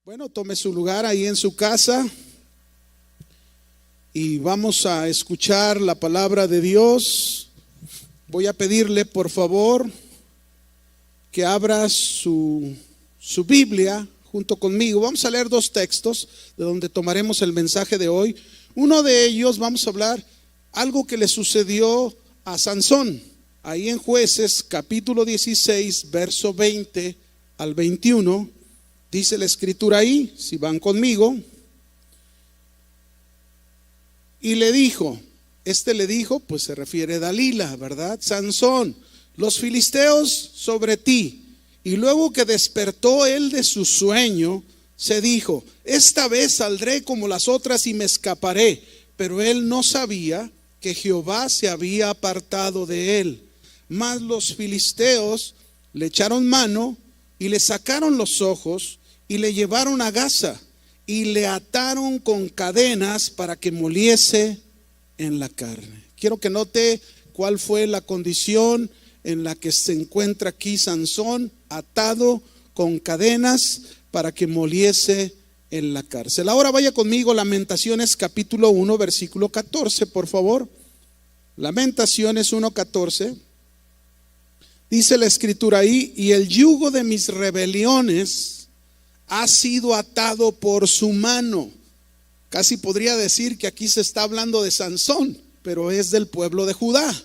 Bueno, tome su lugar ahí en su casa y vamos a escuchar la palabra de Dios. Voy a pedirle, por favor, que abra su Biblia junto conmigo. Vamos a leer dos textos de donde tomaremos el mensaje de hoy. Uno de ellos vamos a hablar algo que le sucedió a Sansón. Ahí en Jueces capítulo 16, verso 20 al 21. Dice la escritura ahí, si van conmigo. Y le dijo, pues se refiere a Dalila, ¿verdad? Sansón, los filisteos sobre ti. Y luego que despertó él de su sueño, se dijo, esta vez saldré como las otras y me escaparé. Pero él no sabía que Jehová se había apartado de él. Mas los filisteos le echaron mano y le sacaron los ojos y le llevaron a Gaza y le ataron con cadenas para que moliese en la carne. Quiero que note cuál fue la condición en la que se encuentra aquí Sansón, atado con cadenas para que moliese en la cárcel. Ahora vaya conmigo, Lamentaciones capítulo 1, versículo 14, por favor. Lamentaciones 1:14. Dice la escritura ahí, y el yugo de mis rebeliones ha sido atado por su mano. Casi podría decir que aquí se está hablando de Sansón, pero es del pueblo de Judá.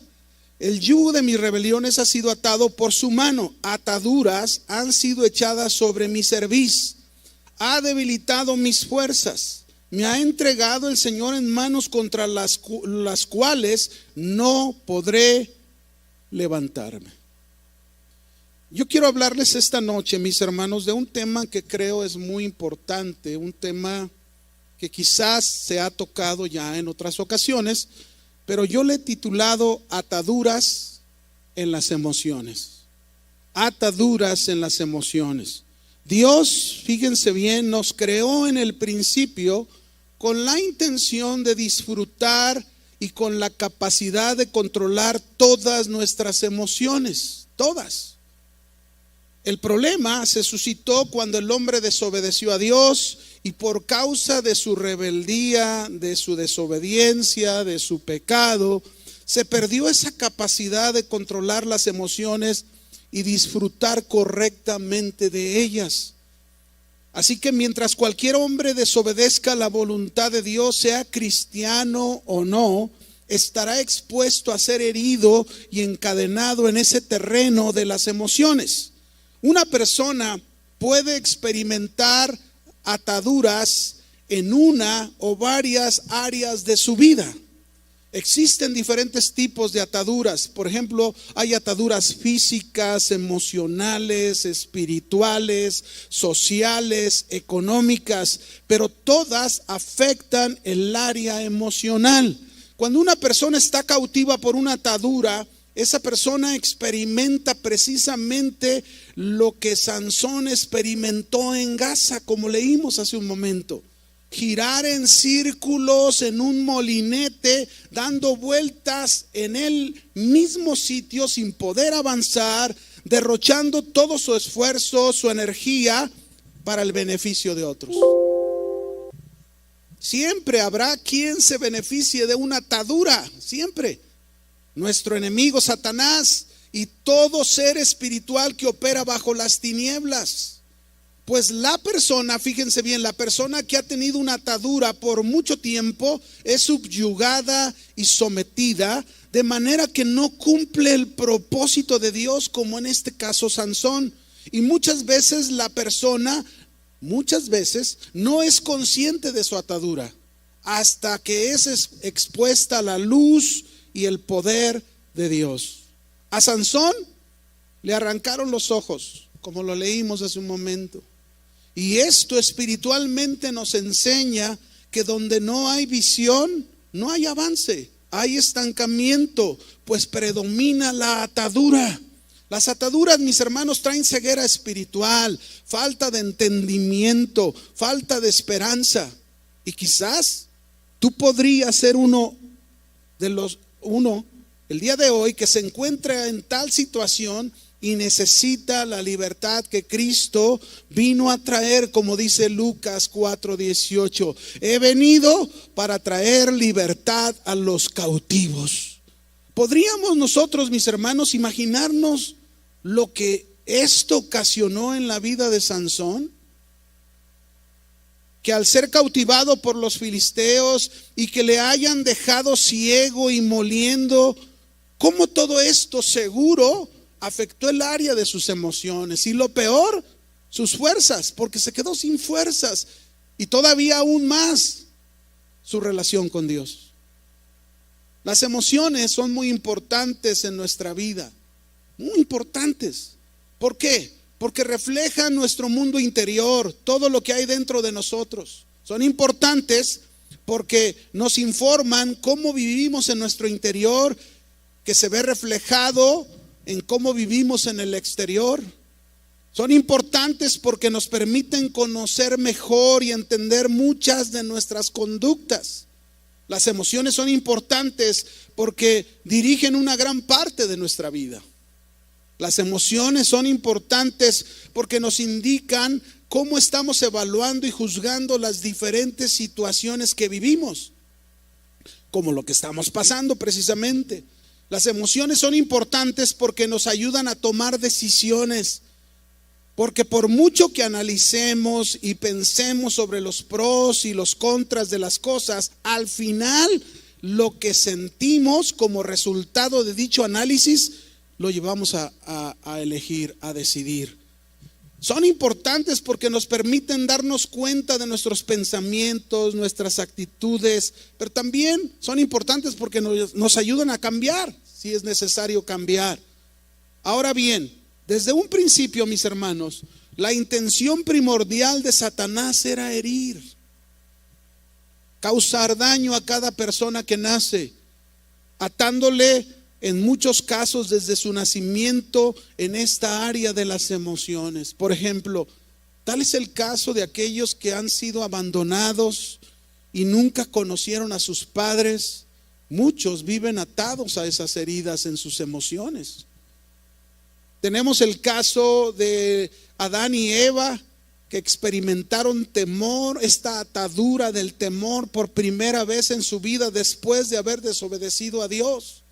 El yugo de mis rebeliones ha sido atado por su mano. Ataduras han sido echadas sobre mi cerviz. Ha debilitado mis fuerzas. Me ha entregado el Señor en manos contra las cuales no podré levantarme. Yo quiero hablarles esta noche, mis hermanos, de un tema que creo es muy importante, un tema que quizás se ha tocado ya en otras ocasiones, pero yo le he titulado Ataduras en las emociones. Ataduras en las emociones. Dios, fíjense bien, nos creó en el principio con la intención de disfrutar y con la capacidad de controlar todas nuestras emociones, todas. El problema se suscitó cuando el hombre desobedeció a Dios y por causa de su rebeldía, de su desobediencia, de su pecado, se perdió esa capacidad de controlar las emociones y disfrutar correctamente de ellas. Así que mientras cualquier hombre desobedezca la voluntad de Dios, sea cristiano o no, estará expuesto a ser herido y encadenado en ese terreno de las emociones. Una persona puede experimentar ataduras en una o varias áreas de su vida. Existen diferentes tipos de ataduras. Por ejemplo, hay ataduras físicas, emocionales, espirituales, sociales, económicas, pero todas afectan el área emocional. Cuando una persona está cautiva por una atadura, esa persona experimenta precisamente lo que Sansón experimentó en Gaza, como leímos hace un momento. Girar en círculos en un molinete, dando vueltas en el mismo sitio sin poder avanzar, derrochando todo su esfuerzo, su energía para el beneficio de otros. Siempre habrá quien se beneficie de una atadura, siempre. Nuestro enemigo Satanás y todo ser espiritual que opera bajo las tinieblas. Pues la persona, fíjense bien, la persona que ha tenido una atadura por mucho tiempo es subyugada y sometida, de manera que no cumple el propósito de Dios, como en este caso Sansón. Y muchas veces la persona, no es consciente de su atadura, hasta que es expuesta a la luz y el poder de Dios. A Sansón le arrancaron los ojos, como lo leímos hace un momento. Y esto espiritualmente nos enseña que donde no hay visión, no hay avance, hay estancamiento, pues predomina la atadura. Las ataduras, mis hermanos, traen ceguera espiritual, falta de entendimiento, falta de esperanza. Y quizás tú podrías ser uno el día de hoy que se encuentra en tal situación y necesita la libertad que Cristo vino a traer, como dice Lucas 4:18. He venido para traer libertad a los cautivos. ¿Podríamos nosotros, mis hermanos, imaginarnos lo que esto ocasionó en la vida de Sansón? Que al ser cautivado por los filisteos y que le hayan dejado ciego y moliendo, cómo todo esto seguro afectó el área de sus emociones, y lo peor, sus fuerzas, porque se quedó sin fuerzas, y todavía aún más su relación con Dios. Las emociones son muy importantes en nuestra vida, muy importantes. ¿Por qué? Porque reflejan nuestro mundo interior, todo lo que hay dentro de nosotros. Son importantes porque nos informan cómo vivimos en nuestro interior, que se ve reflejado en cómo vivimos en el exterior. Son importantes porque nos permiten conocer mejor y entender muchas de nuestras conductas. Las emociones son importantes porque dirigen una gran parte de nuestra vida. Las emociones son importantes porque nos indican cómo estamos evaluando y juzgando las diferentes situaciones que vivimos, como lo que estamos pasando precisamente. Las emociones son importantes porque nos ayudan a tomar decisiones, porque por mucho que analicemos y pensemos sobre los pros y los contras de las cosas, al final lo que sentimos como resultado de dicho análisis lo llevamos a elegir, a decidir. Son importantes porque nos permiten darnos cuenta de nuestros pensamientos, nuestras actitudes, pero también son importantes porque nos ayudan a cambiar, si es necesario cambiar. Ahora bien, desde un principio, mis hermanos, la intención primordial de Satanás era herir, causar daño a cada persona que nace, atándole en muchos casos desde su nacimiento en esta área de las emociones. Por ejemplo, tal es el caso de aquellos que han sido abandonados y nunca conocieron a sus padres. Muchos viven atados a esas heridas en sus emociones. Tenemos el caso de Adán y Eva, que experimentaron temor, esta atadura del temor por primera vez en su vida después de haber desobedecido a Dios.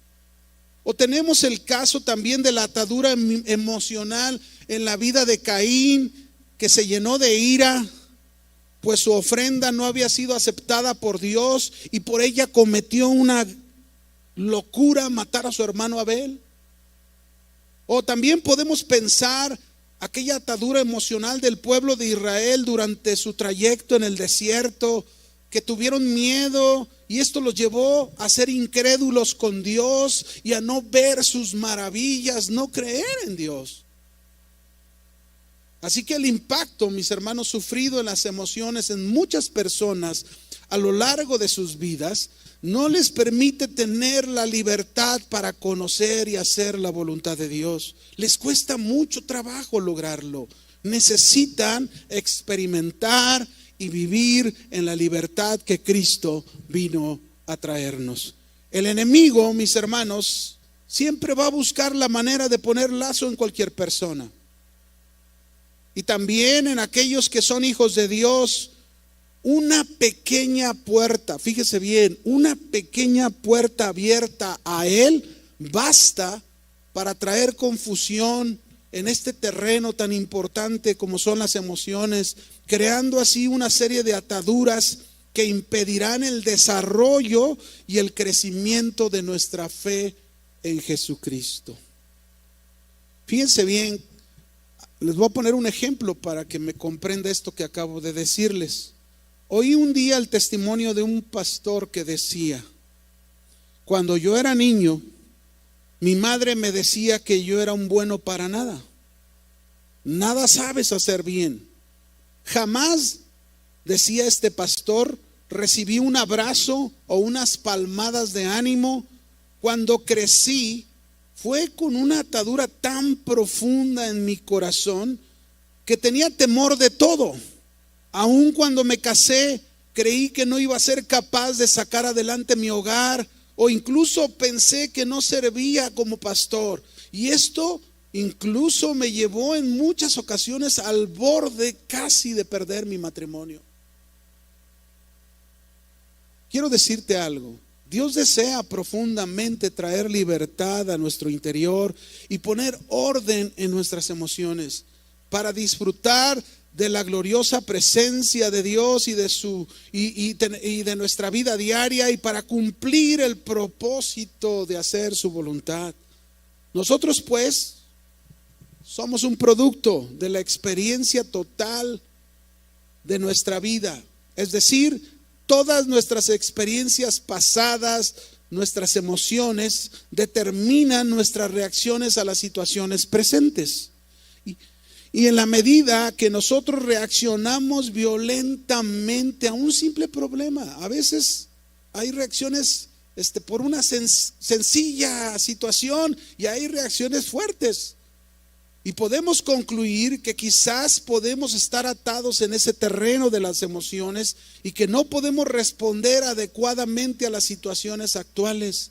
O tenemos el caso también de la atadura emocional en la vida de Caín, que se llenó de ira, pues su ofrenda no había sido aceptada por Dios y por ella cometió una locura, matar a su hermano Abel. O también podemos pensar aquella atadura emocional del pueblo de Israel durante su trayecto en el desierto, que tuvieron miedo y esto los llevó a ser incrédulos con Dios y a no ver sus maravillas, no creer en Dios. Así que el impacto, mis hermanos, sufrido en las emociones en muchas personas a lo largo de sus vidas no les permite tener la libertad para conocer y hacer la voluntad de Dios. Les cuesta mucho trabajo lograrlo. Necesitan experimentar y vivir en la libertad que Cristo vino a traernos. El enemigo, mis hermanos, siempre va a buscar la manera de poner lazo en cualquier persona. Y también en aquellos que son hijos de Dios, una pequeña puerta, fíjese bien, una pequeña puerta abierta a Él basta para traer confusión en este terreno tan importante como son las emociones, creando así una serie de ataduras que impedirán el desarrollo y el crecimiento de nuestra fe en Jesucristo. Fíjense bien, les voy a poner un ejemplo para que me comprenda esto que acabo de decirles. Oí un día el testimonio de un pastor que decía: cuando yo era niño, mi madre me decía que yo era un bueno para nada. Nada sabes hacer bien. Jamás, decía este pastor, recibí un abrazo o unas palmadas de ánimo. Cuando crecí, fue con una atadura tan profunda en mi corazón que tenía temor de todo. Aun cuando me casé, creí que no iba a ser capaz de sacar adelante mi hogar, o incluso pensé que no servía como pastor. Y esto Incluso me llevó en muchas ocasiones al borde casi de perder mi matrimonio. Quiero decirte algo. Dios desea profundamente traer libertad a nuestro interior y poner orden en nuestras emociones para disfrutar de la gloriosa presencia de Dios y de nuestra vida diaria, y para cumplir el propósito de hacer su voluntad. Nosotros pues somos un producto de la experiencia total de nuestra vida, es decir, todas nuestras experiencias pasadas, nuestras emociones determinan nuestras reacciones a las situaciones presentes. Y en la medida que nosotros reaccionamos violentamente a un simple problema, a veces hay reacciones por una sencilla situación, y hay reacciones fuertes. Y podemos concluir que quizás podemos estar atados en ese terreno de las emociones y que no podemos responder adecuadamente a las situaciones actuales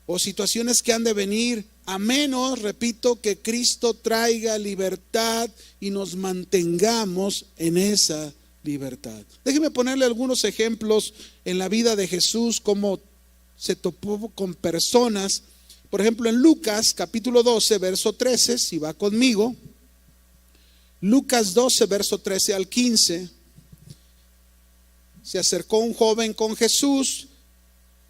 o situaciones que han de venir, a menos, repito, que Cristo traiga libertad y nos mantengamos en esa libertad. Déjeme ponerle algunos ejemplos en la vida de Jesús, cómo se topó con personas. Por ejemplo, en Lucas capítulo 12, verso 13, si va conmigo, Lucas 12, verso 13 al 15, se acercó un joven con Jesús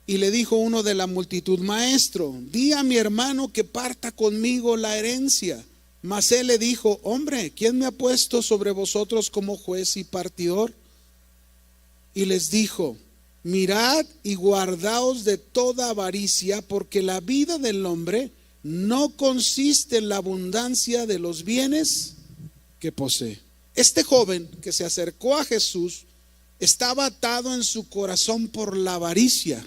y le dijo uno de la multitud: Maestro, di a mi hermano que parta conmigo la herencia. Mas él le dijo: Hombre, ¿quién me ha puesto sobre vosotros como juez y partidor? Y les dijo: Mirad y guardaos de toda avaricia, porque la vida del hombre no consiste en la abundancia de los bienes que posee. Este joven que se acercó a Jesús estaba atado en su corazón por la avaricia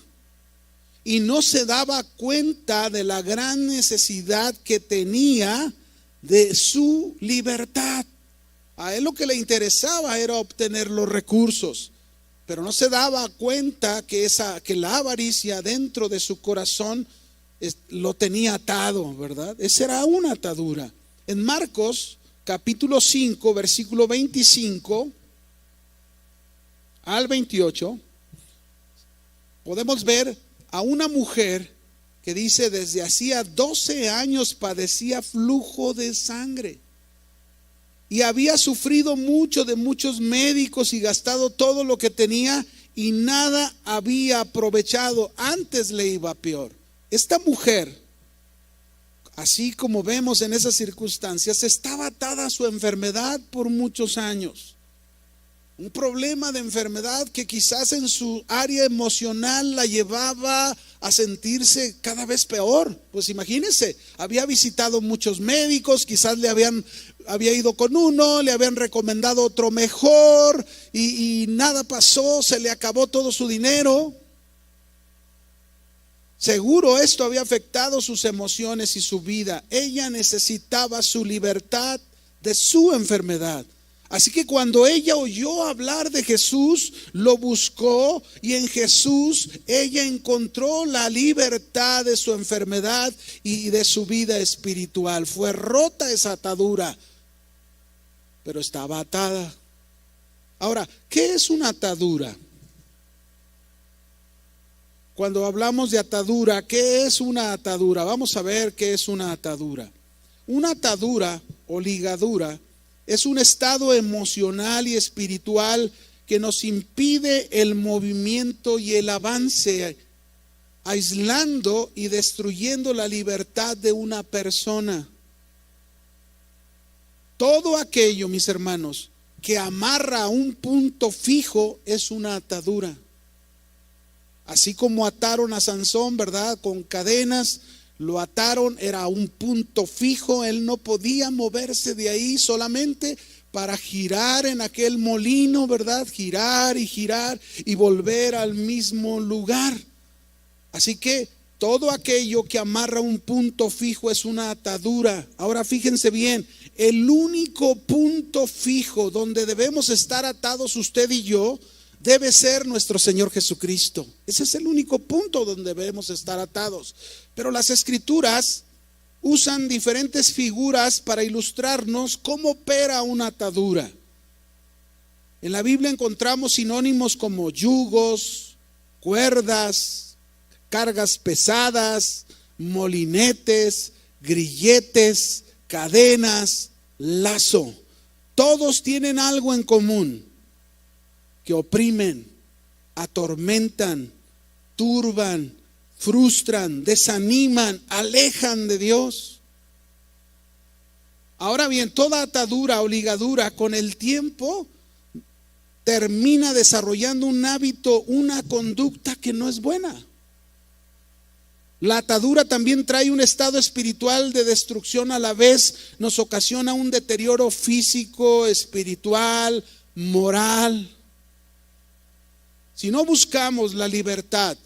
y no se daba cuenta de la gran necesidad que tenía de su libertad. A él lo que le interesaba era obtener los recursos, pero no se daba cuenta que la avaricia dentro de su corazón lo tenía atado, ¿verdad? Esa era una atadura. En Marcos capítulo 5, versículo 25 al 28, podemos ver a una mujer que dice: desde hacía 12 años padecía flujo de sangre. Y había sufrido mucho de muchos médicos y gastado todo lo que tenía, y nada había aprovechado, antes le iba peor. Esta mujer, así como vemos en esas circunstancias, estaba atada a su enfermedad por muchos años. Un problema de enfermedad que quizás en su área emocional la llevaba a sentirse cada vez peor. Pues imagínense, había visitado muchos médicos, quizás había ido con uno, le habían recomendado otro mejor, y nada pasó, se le acabó todo su dinero. Seguro esto había afectado sus emociones y su vida. Ella necesitaba su libertad de su enfermedad. Así que cuando ella oyó hablar de Jesús, lo buscó, y en Jesús ella encontró la libertad de su enfermedad y de su vida espiritual. Fue rota esa atadura, pero estaba atada. Ahora, ¿qué es una atadura? Cuando hablamos de atadura, ¿qué es una atadura? Vamos a ver qué es una atadura. Una atadura o ligadura es un estado emocional y espiritual que nos impide el movimiento y el avance, aislando y destruyendo la libertad de una persona. Todo aquello, mis hermanos, que amarra a un punto fijo es una atadura. Así como ataron a Sansón, ¿verdad? Con cadenas. Lo ataron, era un punto fijo, él no podía moverse de ahí, solamente para girar en aquel molino, ¿verdad? Girar y volver al mismo lugar. Así que todo aquello que amarra un punto fijo es una atadura. Ahora fíjense bien, el único punto fijo donde debemos estar atados usted y yo debe ser nuestro Señor Jesucristo. Ese es el único punto donde debemos estar atados. Pero las Escrituras usan diferentes figuras para ilustrarnos cómo opera una atadura. En la Biblia encontramos sinónimos como yugos, cuerdas, cargas pesadas, molinetes, grilletes, cadenas, lazo. Todos tienen algo en común: que oprimen, atormentan, turban, frustran, desaniman, alejan de Dios. Ahora bien, toda atadura o ligadura con el tiempo termina desarrollando un hábito, una conducta que no es buena. La atadura también trae un estado espiritual de destrucción, a la vez nos ocasiona un deterioro físico, espiritual, moral. Si no buscamos la libertad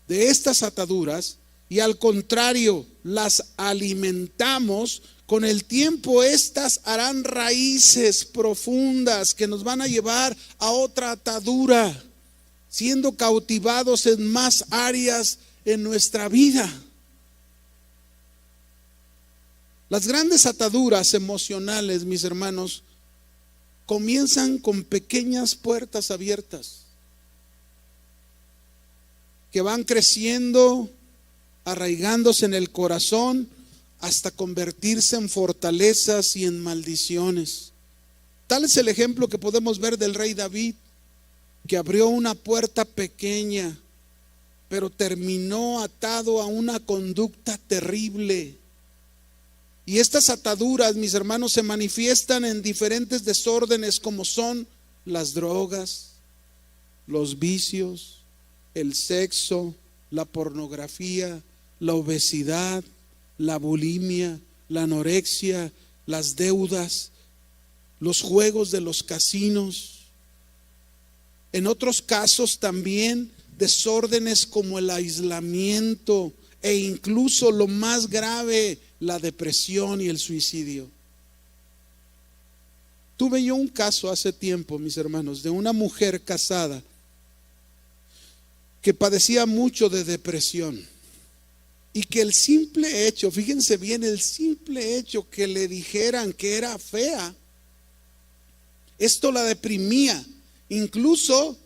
de estas ataduras y al contrario las alimentamos, con el tiempo estas harán raíces profundas que nos van a llevar a otra atadura, siendo cautivados en más áreas en nuestra vida. Las grandes ataduras emocionales, mis hermanos, comienzan con pequeñas puertas abiertas que van creciendo, arraigándose en el corazón hasta convertirse en fortalezas y en maldiciones. Tal es el ejemplo que podemos ver del rey David, que abrió una puerta pequeña, pero terminó atado a una conducta terrible. Y estas ataduras, mis hermanos, se manifiestan en diferentes desórdenes como son las drogas, los vicios, el sexo, la pornografía, la obesidad, la bulimia, la anorexia, las deudas, los juegos de los casinos. En otros casos también desórdenes como el aislamiento e incluso lo más grave, la depresión y el suicidio. Tuve yo un caso hace tiempo, mis hermanos, de una mujer casada que padecía mucho de depresión y que el simple hecho, fíjense bien, el simple hecho que le dijeran que era fea, esto la deprimía. Incluso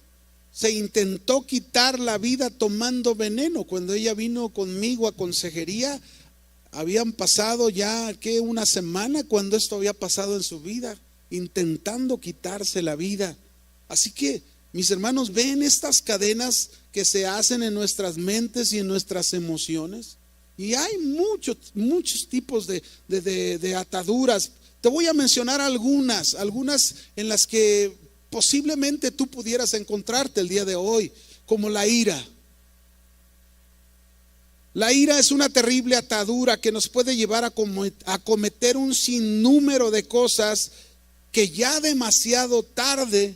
se intentó quitar la vida tomando veneno. Cuando ella vino conmigo a consejería, habían pasado ya una semana cuando esto había pasado en su vida, intentando quitarse la vida. Así que, mis hermanos, ven estas cadenas que se hacen en nuestras mentes y en nuestras emociones. Y hay muchos tipos de ataduras. Te voy a mencionar algunas en las que posiblemente tú pudieras encontrarte el día de hoy, como la ira. La ira es una terrible atadura que nos puede llevar a cometer un sinnúmero de cosas que ya demasiado tarde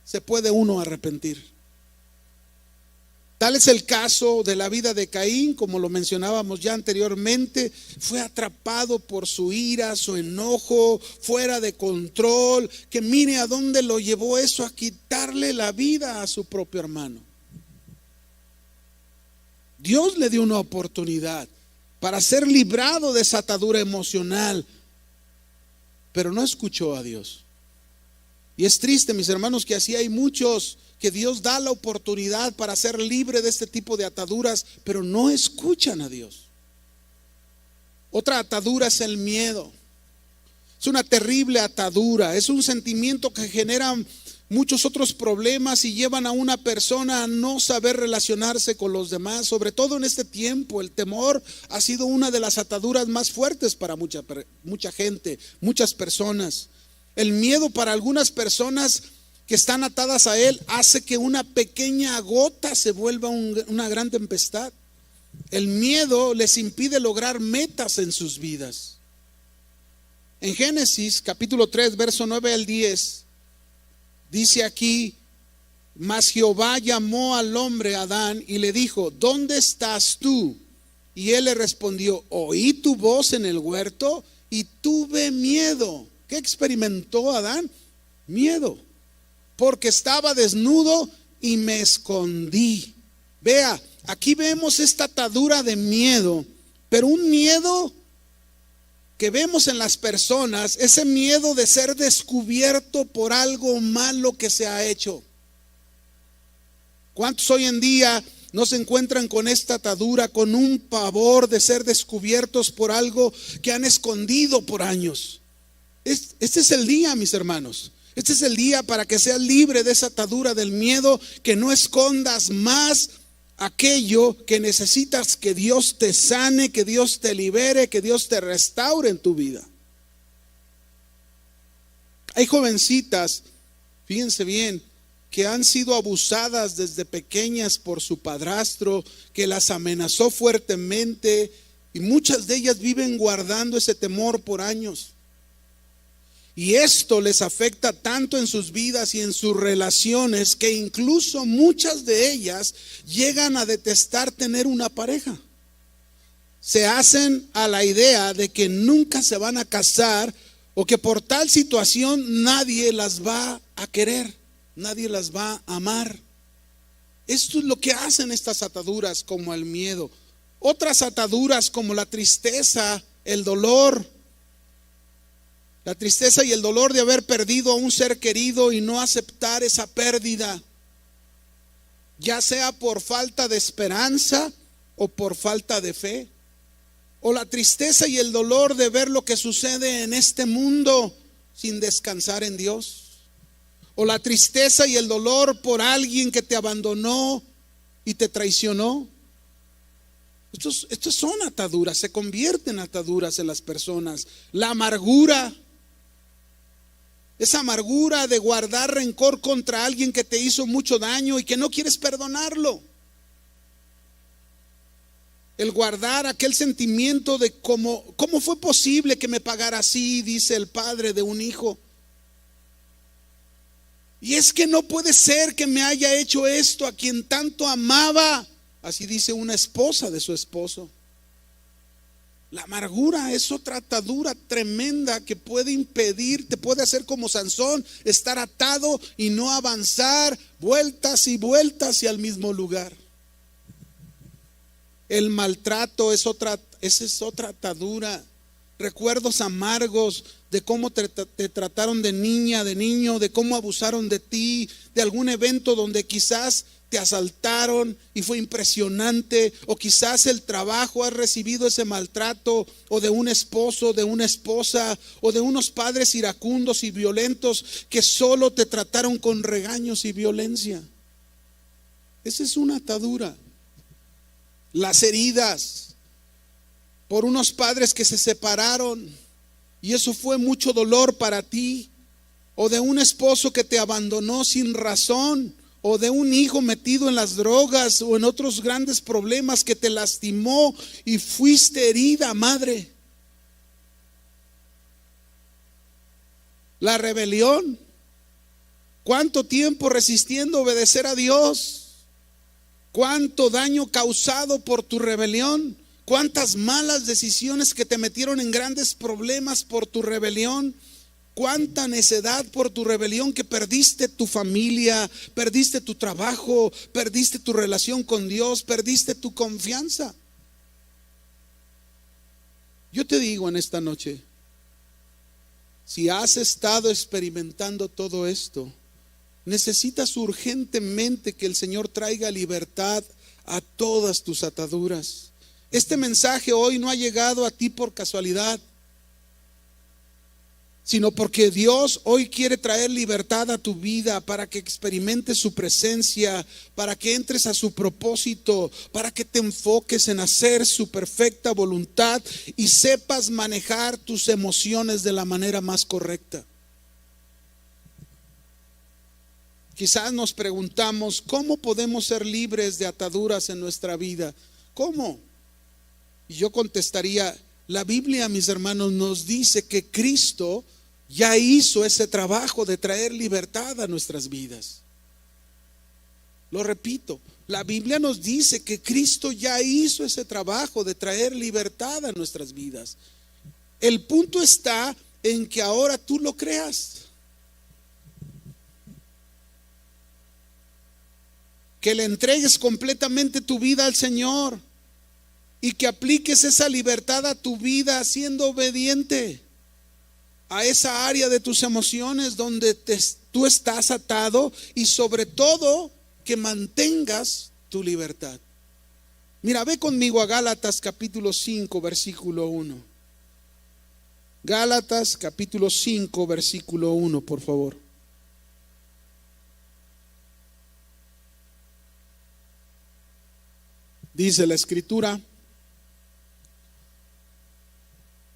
se puede uno arrepentir. Tal es el caso de la vida de Caín, como lo mencionábamos ya anteriormente. Fue atrapado por su ira, su enojo, fuera de control, que mire a dónde lo llevó eso, a quitarle la vida a su propio hermano. Dios le dio una oportunidad para ser librado de esa atadura emocional, pero no escuchó a Dios. Y es triste, mis hermanos, que así hay muchos que Dios da la oportunidad para ser libre de este tipo de ataduras, pero no escuchan a Dios. Otra atadura es el miedo. Es una terrible atadura, es un sentimiento que genera muchos otros problemas y llevan a una persona a no saber relacionarse con los demás. Sobre todo en este tiempo, el temor ha sido una de las ataduras más fuertes para mucha gente, muchas personas. El miedo para algunas personas que están atadas a él hace que una pequeña gota se vuelva una gran tempestad. El miedo les impide lograr metas en sus vidas. En Génesis capítulo 3, verso 9 al 10, dice aquí: mas Jehová llamó al hombre Adán y le dijo: ¿dónde estás tú? Y él le respondió: oí tu voz en el huerto y tuve miedo. ¿Qué experimentó Adán? Miedo, porque estaba desnudo y me escondí. Vea, aquí vemos esta atadura de miedo, pero un miedo que vemos en las personas, ese miedo de ser descubierto por algo malo que se ha hecho. ¿Cuántos hoy en día no se encuentran con esta atadura, con un pavor de ser descubiertos por algo que han escondido por años? Este es el día, mis hermanos. Este es el día para que seas libre de esa atadura del miedo, que no escondas más aquello que necesitas, que Dios te sane, que Dios te libere, que Dios te restaure en tu vida. Hay jovencitas, fíjense bien, que han sido abusadas desde pequeñas por su padrastro, que las amenazó fuertemente, y muchas de ellas viven guardando ese temor por años. Y esto les afecta tanto en sus vidas y en sus relaciones, que incluso muchas de ellas llegan a detestar tener una pareja. Se hacen a la idea de que nunca se van a casar, o que por tal situación nadie las va a querer, nadie las va a amar. Esto es lo que hacen estas ataduras, como el miedo. Otras ataduras, como la tristeza, el dolor. La tristeza y el dolor de haber perdido a un ser querido y no aceptar esa pérdida, ya sea por falta de esperanza o por falta de fe. O la tristeza y el dolor de ver lo que sucede en este mundo sin descansar en Dios. O la tristeza y el dolor por alguien que te abandonó y te traicionó. Estos son ataduras, se convierten en ataduras en las personas. La amargura, esa amargura de guardar rencor contra alguien que te hizo mucho daño y que no quieres perdonarlo. El guardar aquel sentimiento de cómo fue posible que me pagara así, dice el padre de un hijo. Y es que no puede ser que me haya hecho esto a quien tanto amaba. Así dice una esposa de su esposo. La amargura es otra atadura tremenda que puede impedir, te puede hacer como Sansón, estar atado y no avanzar, vueltas y vueltas y al mismo lugar. El maltrato esa es otra atadura. Recuerdos amargos de cómo te trataron de niña, de niño, de cómo abusaron de ti, de algún evento donde quizás te asaltaron y fue impresionante, o quizás el trabajo has recibido ese maltrato, o de un esposo, de una esposa, o de unos padres iracundos y violentos que solo te trataron con regaños y violencia. Esa es una atadura. Las heridas por unos padres que se separaron y eso fue mucho dolor para ti, o de un esposo que te abandonó sin razón, o de un hijo metido en las drogas o en otros grandes problemas que te lastimó y fuiste herida, madre. La rebelión. ¿Cuánto tiempo resistiendo obedecer a Dios? ¿Cuánto daño causado por tu rebelión? ¿Cuántas malas decisiones que te metieron en grandes problemas por tu rebelión? ¿Cuánta necedad por tu rebelión que perdiste tu familia, perdiste tu trabajo, perdiste tu relación con Dios, perdiste tu confianza? Yo te digo en esta noche, si has estado experimentando todo esto, necesitas urgentemente que el Señor traiga libertad a todas tus ataduras. Este mensaje hoy no ha llegado a ti por casualidad, sino porque Dios hoy quiere traer libertad a tu vida para que experimentes su presencia, para que entres a su propósito, para que te enfoques en hacer su perfecta voluntad y sepas manejar tus emociones de la manera más correcta. Quizás nos preguntamos, ¿cómo podemos ser libres de ataduras en nuestra vida? ¿Cómo? Y yo contestaría, la Biblia, mis hermanos, nos dice que Cristo ya hizo ese trabajo de traer libertad a nuestras vidas. Lo repito, la Biblia nos dice que Cristo ya hizo ese trabajo de traer libertad a nuestras vidas. El punto está en que ahora tú lo creas. Que le entregues completamente tu vida al Señor. y que apliques esa libertad a tu vida siendo obediente a esa área de tus emociones donde tú estás atado, y sobre todo que mantengas tu libertad. Mira, ve conmigo a Gálatas capítulo 5, versículo 1. Gálatas capítulo 5, versículo 1, por favor. Dice la Escritura: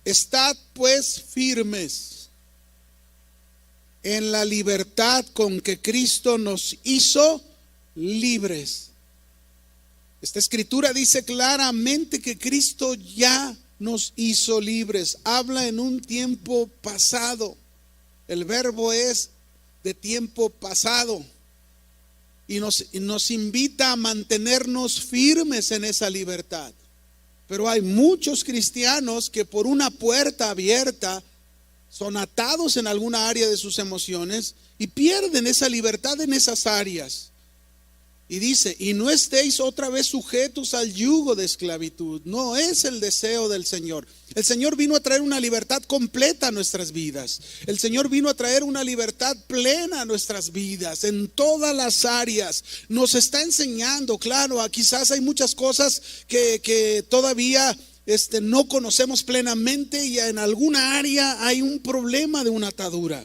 estad pues firmes en la libertad con que Cristo nos hizo libres. Esta Escritura dice claramente que Cristo ya nos hizo libres. Habla en un tiempo pasado. El verbo es de tiempo pasado. Y nos invita a mantenernos firmes en esa libertad. Pero hay muchos cristianos que por una puerta abierta son atados en alguna área de sus emociones y pierden esa libertad en esas áreas. Y dice: y no estéis otra vez sujetos al yugo de esclavitud. No es el deseo del Señor. El Señor vino a traer una libertad completa a nuestras vidas. El Señor vino a traer una libertad plena a nuestras vidas, en todas las áreas. Nos está enseñando, claro, quizás hay muchas cosas que todavía no conocemos plenamente, y en alguna área hay un problema de una atadura.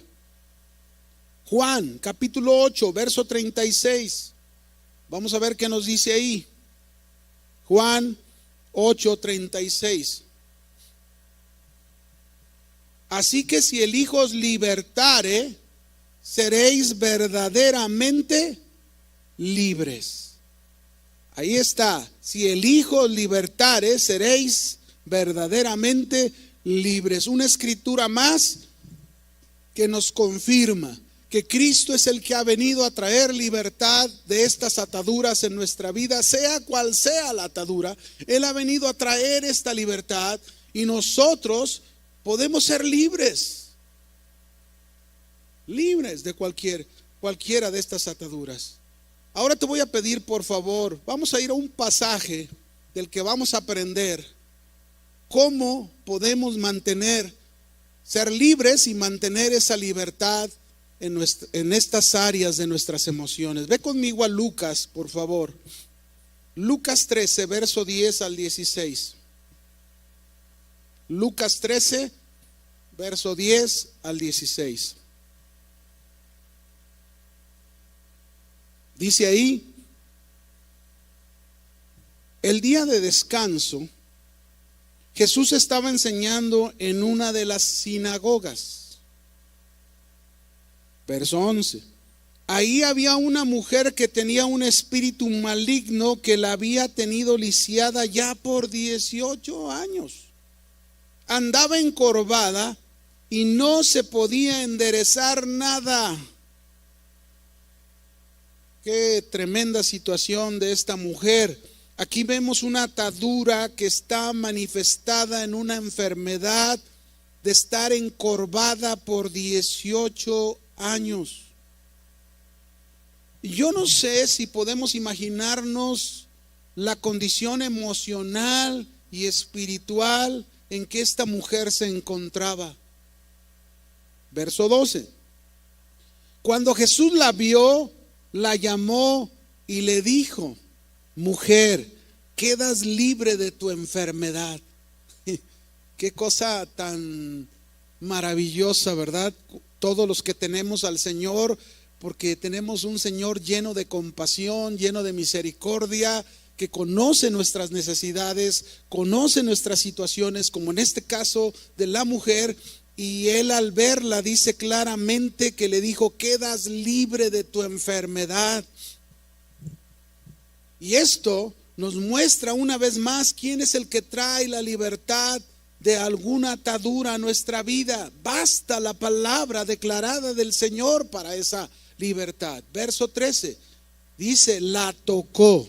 Juan capítulo 8, verso 36. Vamos a ver qué nos dice ahí. Juan 8:36. Así que si el Hijo os libertare, seréis verdaderamente libres. Ahí está. Si el Hijo os libertare, seréis verdaderamente libres. Una escritura más que nos confirma que Cristo es el que ha venido a traer libertad de estas ataduras en nuestra vida, sea cual sea la atadura. Él ha venido a traer esta libertad y nosotros podemos ser libres de cualquiera de estas ataduras. Ahora te voy a pedir, por favor, vamos a ir a un pasaje del que vamos a aprender cómo podemos ser libres y mantener esa libertad en estas áreas de nuestras emociones. Ve conmigo a Lucas, por favor. Lucas 13, verso 10 al 16. Lucas 13, verso 10 al 16. Dice ahí: el día de descanso, Jesús estaba enseñando en una de las sinagogas. Verso 11. Ahí había una mujer que tenía un espíritu maligno que la había tenido lisiada ya por 18 años. Andaba encorvada y no se podía enderezar nada. Qué tremenda situación de esta mujer. Aquí vemos una atadura que está manifestada en una enfermedad de estar encorvada por 18 años. Yo no sé si podemos imaginarnos la condición emocional y espiritual en que esta mujer se encontraba. Verso 12. Cuando Jesús la vio, la llamó y le dijo: mujer, quedas libre de tu enfermedad. Qué cosa tan maravillosa, ¿verdad? Todos los que tenemos al Señor, porque tenemos un Señor lleno de compasión, lleno de misericordia, que conoce nuestras necesidades, conoce nuestras situaciones, como en este caso de la mujer. Y él, al verla, dice claramente que le dijo: quedas libre de tu enfermedad. Y esto nos muestra una vez más quién es el que trae la libertad de alguna atadura a nuestra vida. Basta la palabra declarada del Señor para esa libertad. Verso 13 dice: la tocó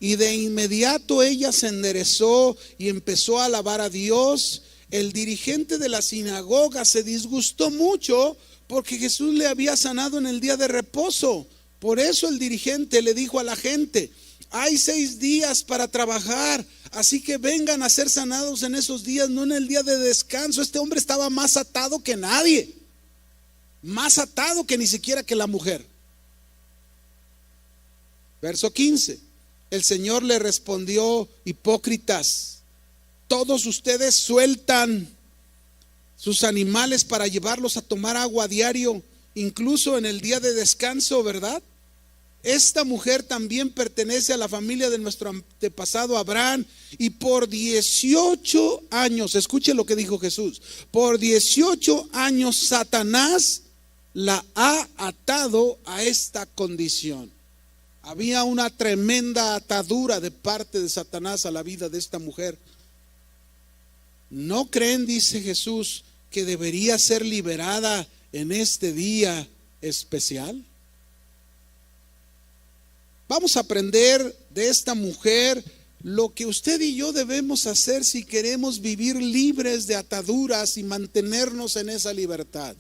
y de inmediato ella se enderezó y empezó a alabar a Dios. El dirigente de la sinagoga se disgustó mucho porque Jesús le había sanado en el día de reposo. Por eso el dirigente le dijo a la gente: Hay 6 días para trabajar, así que vengan a ser sanados en esos días, no en el día de descanso. Este hombre estaba más atado que nadie, más atado que ni siquiera que la mujer. Verso 15. El Señor le respondió: hipócritas, todos ustedes sueltan sus animales para llevarlos a tomar agua a diario, incluso en el día de descanso, ¿verdad? Esta mujer también pertenece a la familia de nuestro antepasado Abraham, y por 18 años, escuche lo que dijo Jesús, por 18 años Satanás la ha atado a esta condición. Había una tremenda atadura de parte de Satanás a la vida de esta mujer. ¿No creen, dice Jesús, que debería ser liberada en este día especial? Vamos a aprender de esta mujer lo que usted y yo debemos hacer si queremos vivir libres de ataduras y mantenernos en esa libertad.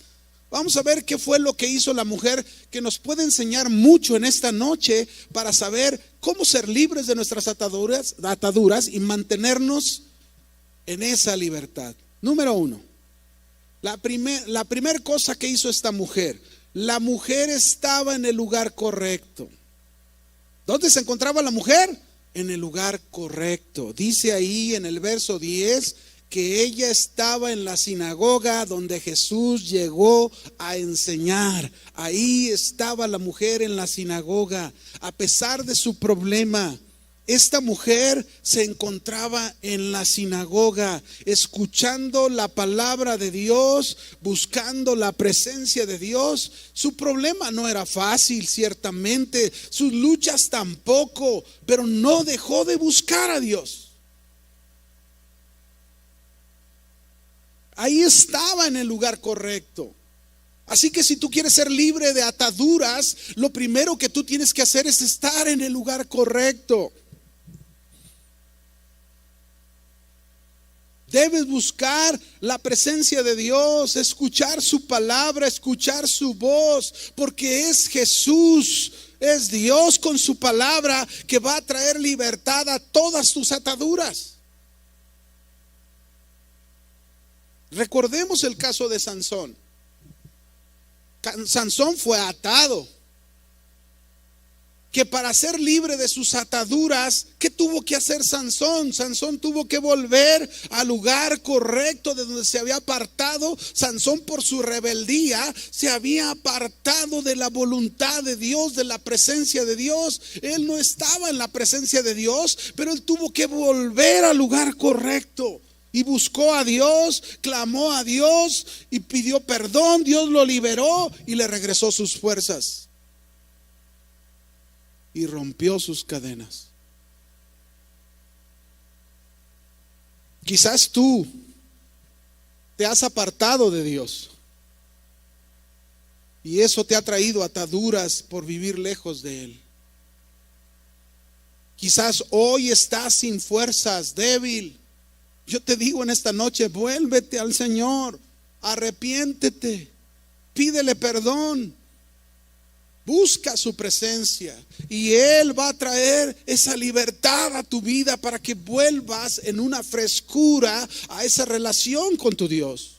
Vamos a ver qué fue lo que hizo la mujer, que nos puede enseñar mucho en esta noche para saber cómo ser libres de nuestras ataduras y mantenernos en esa libertad. Número 1, la primera cosa que hizo esta mujer, la mujer estaba en el lugar correcto. ¿Dónde se encontraba la mujer? En el lugar correcto. Dice ahí en el verso 10 que ella estaba en la sinagoga donde Jesús llegó a enseñar. Ahí estaba la mujer en la sinagoga. A pesar de su problema, esta mujer se encontraba en la sinagoga, escuchando la palabra de Dios, buscando la presencia de Dios. Su problema no era fácil, ciertamente, sus luchas tampoco, pero no dejó de buscar a Dios. Ahí estaba en el lugar correcto. Así que si tú quieres ser libre de ataduras, lo primero que tú tienes que hacer es estar en el lugar correcto. Debes buscar la presencia de Dios, escuchar su palabra, escuchar su voz, porque es Jesús, es Dios con su palabra que va a traer libertad a todas tus ataduras. Recordemos el caso de Sansón. Sansón fue atado, que para ser libre de sus ataduras, ¿qué tuvo que hacer Sansón? Sansón tuvo que volver al lugar correcto de donde se había apartado. Sansón, por su rebeldía, se había apartado de la voluntad de Dios, de la presencia de Dios. Él no estaba en la presencia de Dios, pero él tuvo que volver al lugar correcto. Y buscó a Dios, clamó a Dios y pidió perdón. Dios lo liberó y le regresó sus fuerzas. Y rompió sus cadenas. Quizás tú te has apartado de Dios y eso te ha traído ataduras por vivir lejos de Él. Quizás hoy estás sin fuerzas, débil. Yo te digo en esta noche, vuélvete al Señor, arrepiéntete, pídele perdón. Busca su presencia y Él va a traer esa libertad a tu vida para que vuelvas en una frescura a esa relación con tu Dios.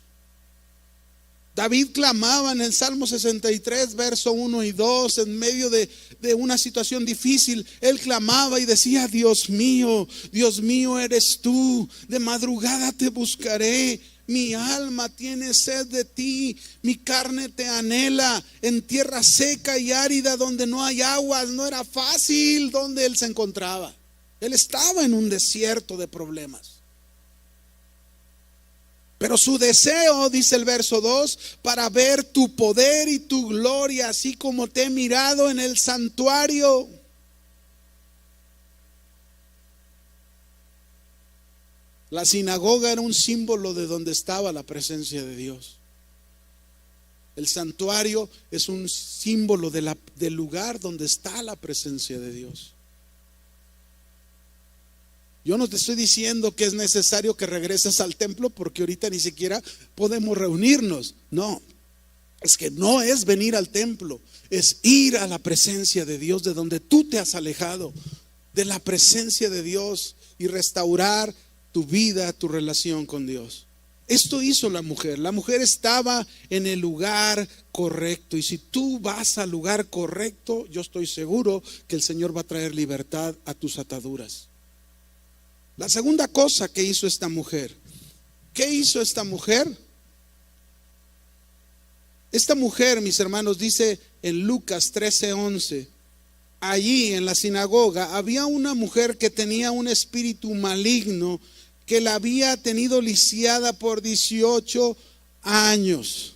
David clamaba en el Salmo 63, verso 1 y 2, en medio de una situación difícil. Él clamaba y decía: Dios mío eres tú, de madrugada te buscaré. Mi alma tiene sed de ti, mi carne te anhela en tierra seca y árida donde no hay aguas. No era fácil donde él se encontraba. Él estaba en un desierto de problemas. Pero su deseo, dice el verso 2, para ver tu poder y tu gloria, así como te he mirado en el santuario. La sinagoga era un símbolo de donde estaba la presencia de Dios. El santuario es un símbolo del lugar donde está la presencia de Dios. Yo no te estoy diciendo que es necesario que regreses al templo, porque ahorita ni siquiera podemos reunirnos. No, es que no es venir al templo, es ir a la presencia de Dios de donde tú te has alejado. de la presencia de Dios y restaurar tu vida, tu relación con Dios. Esto hizo la mujer. La mujer estaba en el lugar correcto. Y si tú vas al lugar correcto, yo estoy seguro que el Señor va a traer libertad a tus ataduras. La segunda cosa que hizo esta mujer. ¿Qué hizo esta mujer? Esta mujer, mis hermanos, dice en Lucas 13:11, allí en la sinagoga había una mujer que tenía un espíritu maligno que la había tenido lisiada por 18 años.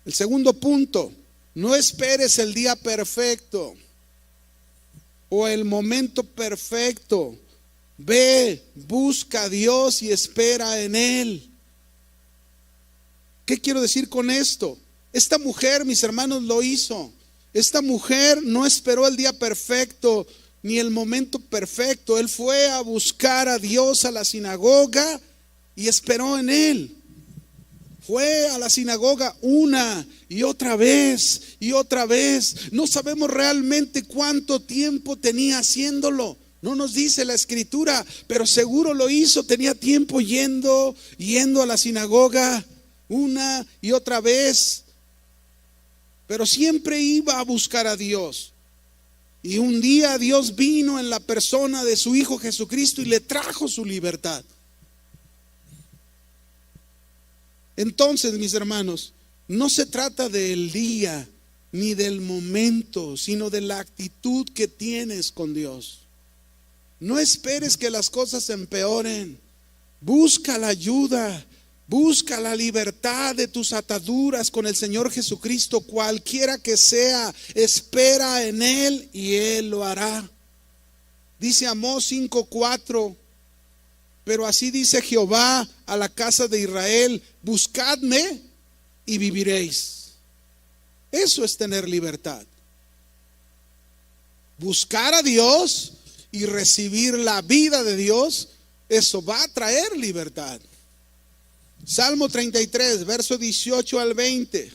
El segundo punto, no esperes el día perfecto o el momento perfecto. Ve, busca a Dios y espera en Él. ¿Qué quiero decir con esto? Esta mujer, mis hermanos, lo hizo. Esta mujer no esperó el día perfecto ni el momento perfecto. Él fue a buscar a Dios a la sinagoga y esperó en Él. Fue a la sinagoga una y otra vez y otra vez. No sabemos realmente cuánto tiempo tenía haciéndolo. No nos dice la escritura, pero seguro lo hizo. Tenía tiempo yendo a la sinagoga una y otra vez. Pero siempre iba a buscar a Dios. Y un día Dios vino en la persona de su Hijo Jesucristo y le trajo su libertad. Entonces, mis hermanos, no se trata del día ni del momento, sino de la actitud que tienes con Dios. No esperes que las cosas empeoren. Busca la ayuda. Busca la libertad de tus ataduras con el Señor Jesucristo, cualquiera que sea. Espera en Él y Él lo hará. Dice Amós 5:4, pero así dice Jehová a la casa de Israel: buscadme y viviréis. Eso es tener libertad. Buscar a Dios y recibir la vida de Dios, eso va a traer libertad. Salmo 33, verso 18 al 20.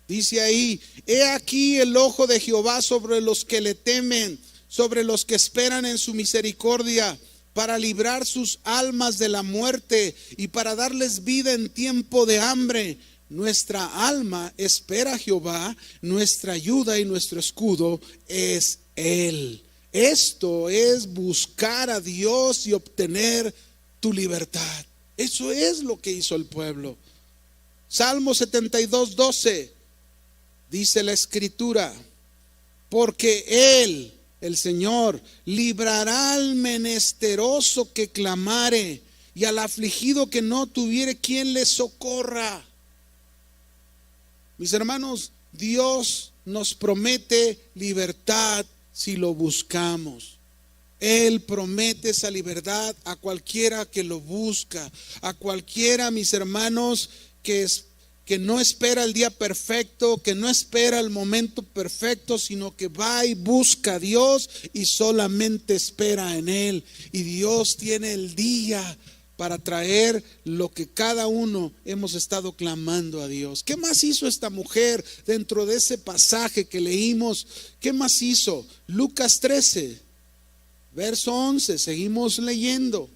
Dice ahí: he aquí el ojo de Jehová sobre los que le temen, sobre los que esperan en su misericordia, para librar sus almas de la muerte y para darles vida en tiempo de hambre. Nuestra alma espera a Jehová, nuestra ayuda y nuestro escudo es Él. Esto es buscar a Dios y obtener tu libertad. Eso es lo que hizo el pueblo. Salmo 72:12 dice la escritura: porque Él, el Señor, librará al menesteroso que clamare y al afligido que no tuviere quien le socorra. Mis hermanos, Dios nos promete libertad si lo buscamos. Él promete esa libertad a cualquiera que lo busca, a cualquiera, mis hermanos, que no espera el día perfecto, que no espera el momento perfecto, sino que va y busca a Dios y solamente espera en Él. Y Dios tiene el día para traer lo que cada uno hemos estado clamando a Dios. ¿Qué más hizo esta mujer dentro de ese pasaje que leímos? ¿Qué más hizo? Lucas 13, verso 11, seguimos leyendo.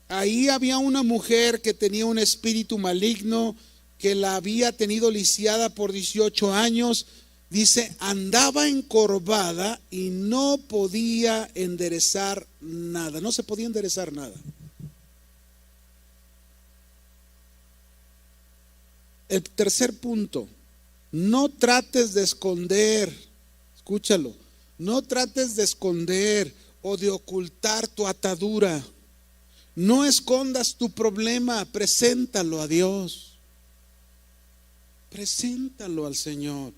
Ahí había una mujer que tenía un espíritu maligno, que la había tenido lisiada por 18 años. Dice, andaba encorvada y no podía enderezar nada. No se podía enderezar nada. El tercer punto: no trates de esconder, escúchalo, no trates de esconder o de ocultar tu atadura. No escondas tu problema, preséntalo a Dios. Preséntalo al Señor.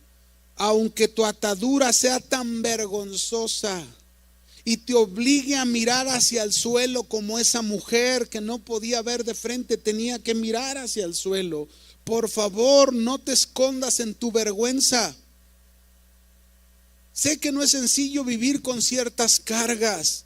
Aunque tu atadura sea tan vergonzosa y te obligue a mirar hacia el suelo, como esa mujer que no podía ver de frente, tenía que mirar hacia el suelo. Por favor, no te escondas en tu vergüenza. Sé que no es sencillo vivir con ciertas cargas,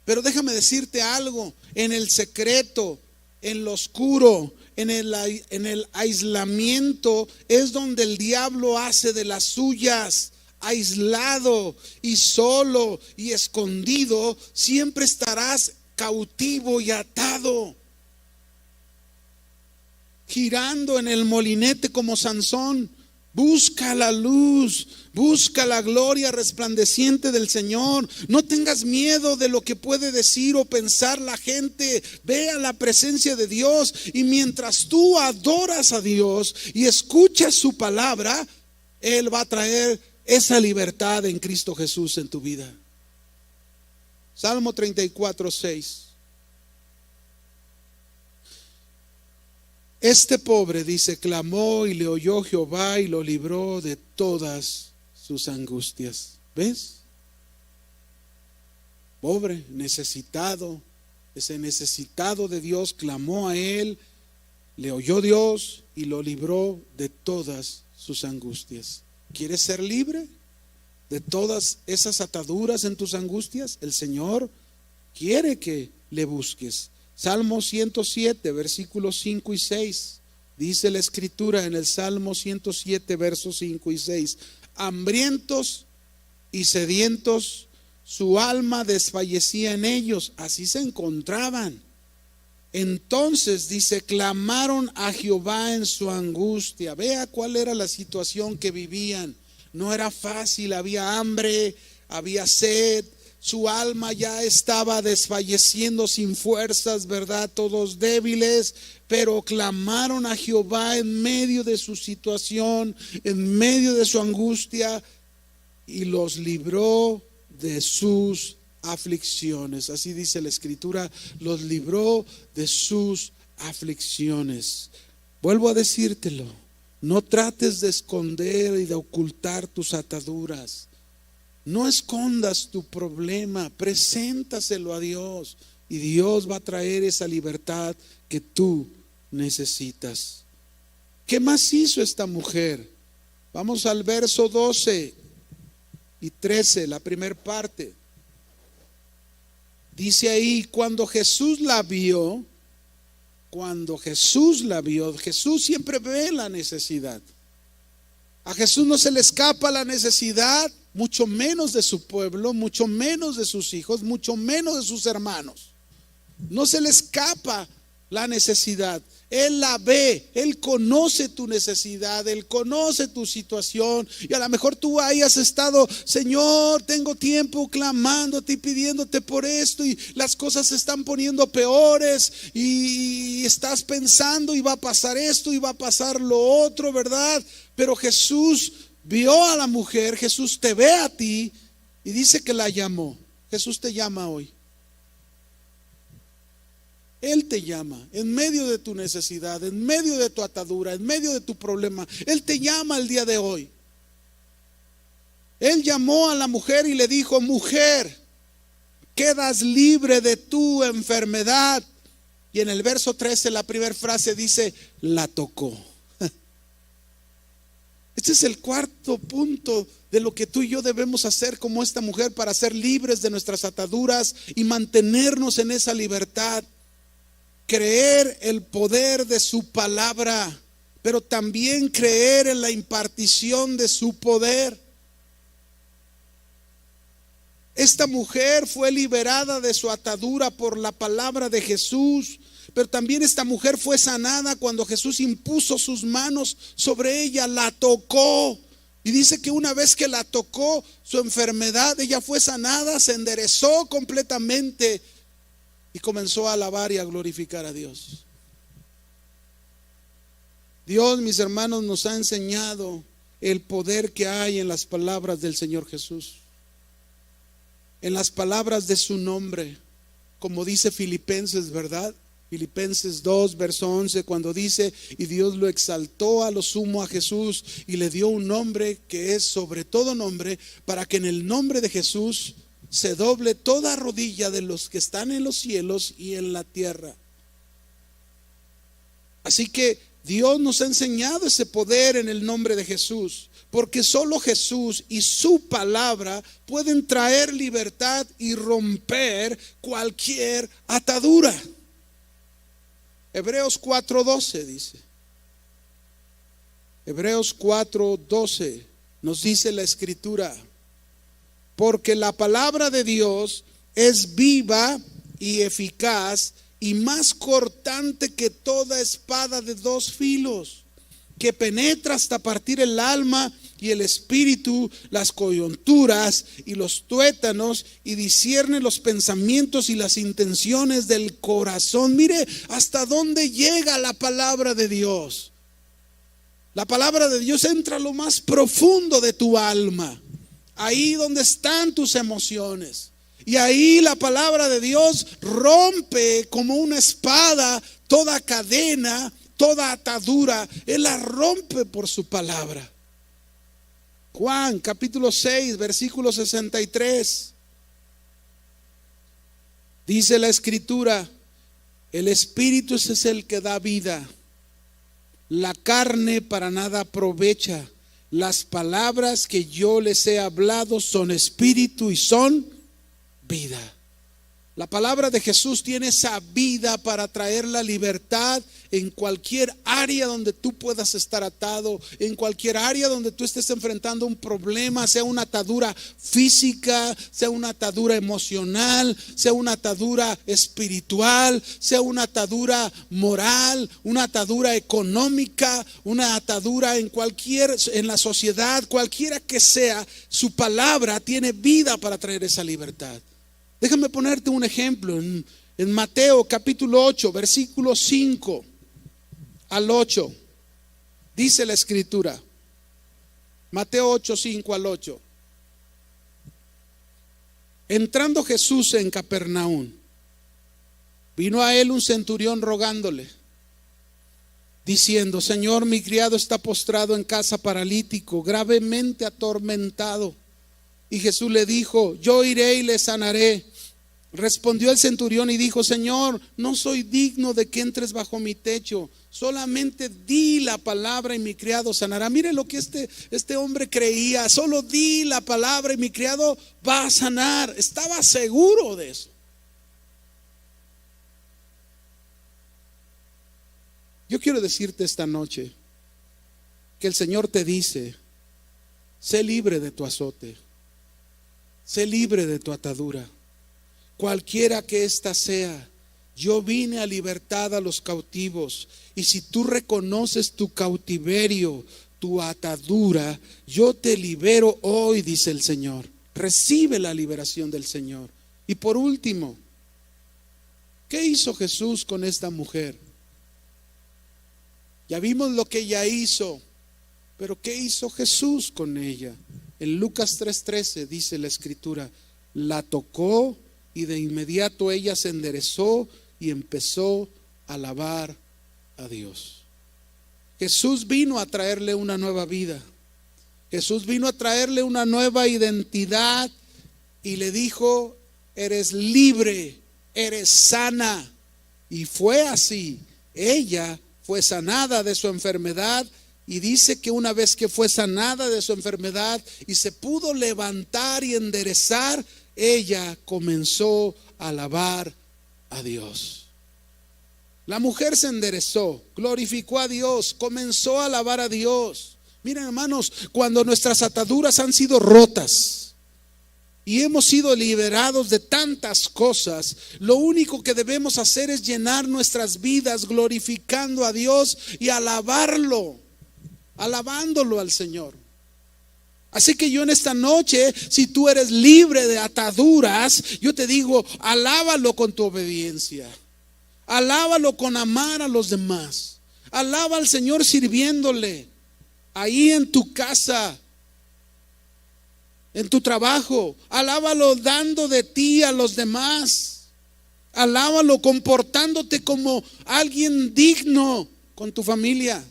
pero déjame decirte algo: en el secreto, en lo oscuro, en el aislamiento es donde el diablo hace de las suyas. aislado y solo y escondido, siempre estarás cautivo y atado, girando en el molinete como Sansón. Busca la luz, busca la gloria resplandeciente del Señor. No tengas miedo de lo que puede decir o pensar la gente. Ve a la presencia de Dios, y mientras tú adoras a Dios y escuchas su palabra, Él va a traer esa libertad en Cristo Jesús en tu vida. Salmo 34:6. Este pobre, dice, clamó y le oyó Jehová y lo libró de todas sus angustias. ¿Ves? Pobre, necesitado, ese necesitado de Dios clamó a Él, le oyó Dios y lo libró de todas sus angustias. ¿Quieres ser libre de todas esas ataduras en tus angustias? El Señor quiere que le busques. Salmo 107, versículos 5 y 6. Dice la Escritura en el Salmo 107, versos 5 y 6. Hambrientos y sedientos, su alma desfallecía en ellos. Así se encontraban. Entonces, dice, clamaron a Jehová en su angustia. Vea cuál era la situación que vivían. No era fácil, había hambre, había sed. Su alma ya estaba desfalleciendo sin fuerzas, ¿verdad? Todos débiles, pero clamaron a Jehová en medio de su situación, en medio de su angustia, y los libró de sus aflicciones. Así dice la Escritura, los libró de sus aflicciones. Vuelvo a decírtelo, no trates de esconder y de ocultar tus ataduras. No escondas tu problema, preséntaselo a Dios y Dios va a traer esa libertad que tú necesitas. ¿Qué más hizo esta mujer? Vamos al verso 12 y 13, la primera parte. Dice ahí, cuando Jesús la vio, Jesús siempre ve la necesidad. A Jesús no se le escapa la necesidad, mucho menos de su pueblo, mucho menos de sus hijos, mucho menos de sus hermanos. No se le escapa la necesidad. Él la ve, Él conoce tu necesidad, Él conoce tu situación. Y a lo mejor tú hayas estado, Señor, tengo tiempo clamándote y pidiéndote por esto, y las cosas se están poniendo peores, y estás pensando, y va a pasar esto, y va a pasar lo otro, ¿verdad? Pero Jesús vio a la mujer, Jesús te ve a ti, y dice que la llamó. Jesús te llama hoy. Él te llama en medio de tu necesidad, en medio de tu atadura, en medio de tu problema. Él te llama el día de hoy. Él llamó a la mujer y le dijo, mujer, quedas libre de tu enfermedad. Y en el verso 13, la primera frase dice, la tocó. Este es el cuarto punto de lo que tú y yo debemos hacer como esta mujer para ser libres de nuestras ataduras y mantenernos en esa libertad. Creer el poder de su palabra, pero también creer en la impartición de su poder. Esta mujer fue liberada de su atadura por la palabra de Jesús, pero también esta mujer fue sanada cuando Jesús impuso sus manos sobre ella, la tocó. Y dice que una vez que la tocó, su enfermedad, ella fue sanada, se enderezó completamente y comenzó a alabar y a glorificar a Dios. Dios, mis hermanos, nos ha enseñado el poder que hay en las palabras del Señor Jesús, en las palabras de su nombre, como dice Filipenses, ¿verdad? Filipenses 2, verso 11, cuando dice, y Dios lo exaltó a lo sumo a Jesús y le dio un nombre que es sobre todo nombre, para que en el nombre de Jesús se doble toda rodilla de los que están en los cielos y en la tierra. Así que Dios nos ha enseñado ese poder en el nombre de Jesús, porque solo Jesús y su palabra pueden traer libertad y romper cualquier atadura. Hebreos 4:12 dice. Hebreos 4:12 Nos dice la Escritura, porque la palabra de Dios es viva y eficaz y más cortante que toda espada de dos filos, que penetra hasta partir el alma y el espíritu, las coyunturas y los tuétanos, y discierne los pensamientos y las intenciones del corazón. Mire hasta dónde llega la palabra de Dios. La palabra de Dios entra a lo más profundo de tu alma, ahí donde están tus emociones. Y ahí la palabra de Dios rompe como una espada toda cadena, toda atadura. Él la rompe por su palabra. Juan capítulo 6 versículo 63. Dice la Escritura, el Espíritu es el que da vida, la carne para nada aprovecha. Las palabras que yo les he hablado son espíritu y son vida. La palabra de Jesús tiene esa vida para traer la libertad en cualquier área donde tú puedas estar atado, en cualquier área donde tú estés enfrentando un problema, sea una atadura física, sea una atadura emocional, sea una atadura espiritual, sea una atadura moral, una atadura económica, una atadura en la sociedad, cualquiera que sea, su palabra tiene vida para traer esa libertad. Déjame ponerte un ejemplo en Mateo capítulo 8, versículo 5 al 8. Dice la Escritura, Mateo 8, 5 al 8. Entrando Jesús en Capernaum, vino a él un centurión rogándole, diciendo: Señor, mi criado está postrado en casa paralítico, gravemente atormentado. Y Jesús le dijo: yo iré y le sanaré. Respondió el centurión y dijo: Señor, no soy digno de que entres bajo mi techo, solamente di la palabra y mi criado sanará. Mire lo que este hombre creía: solo di la palabra y mi criado va a sanar. Estaba seguro de eso. Yo quiero decirte esta noche que el Señor te dice: sé libre de tu azote, sé libre de tu atadura, cualquiera que ésta sea. Yo vine a libertad a los cautivos, y si tú reconoces tu cautiverio, tu atadura, yo te libero hoy, dice el Señor. Recibe la liberación del Señor. Y por último, ¿qué hizo Jesús con esta mujer? Ya vimos lo que ella hizo, pero ¿qué hizo Jesús con ella? En Lucas 3:13 dice la Escritura: la tocó y de inmediato ella se enderezó y empezó a alabar a Dios. Jesús vino a traerle una nueva vida. Jesús vino a traerle una nueva identidad y le dijo: eres libre, eres sana. Y fue así. Ella fue sanada de su enfermedad, y dice que una vez que fue sanada de su enfermedad y se pudo levantar y enderezar, ella comenzó a alabar a Dios. La mujer se enderezó, glorificó a Dios, comenzó a alabar a Dios. Miren, hermanos, cuando nuestras ataduras han sido rotas y hemos sido liberados de tantas cosas, lo único que debemos hacer es llenar nuestras vidas glorificando a Dios y alabarlo, alabándolo al Señor. Así que yo en esta noche, si tú eres libre de ataduras, yo te digo: alábalo con tu obediencia, alábalo con amar a los demás, alaba al Señor sirviéndole ahí en tu casa, en tu trabajo, alábalo dando de ti a los demás, alábalo comportándote como alguien digno con tu familia.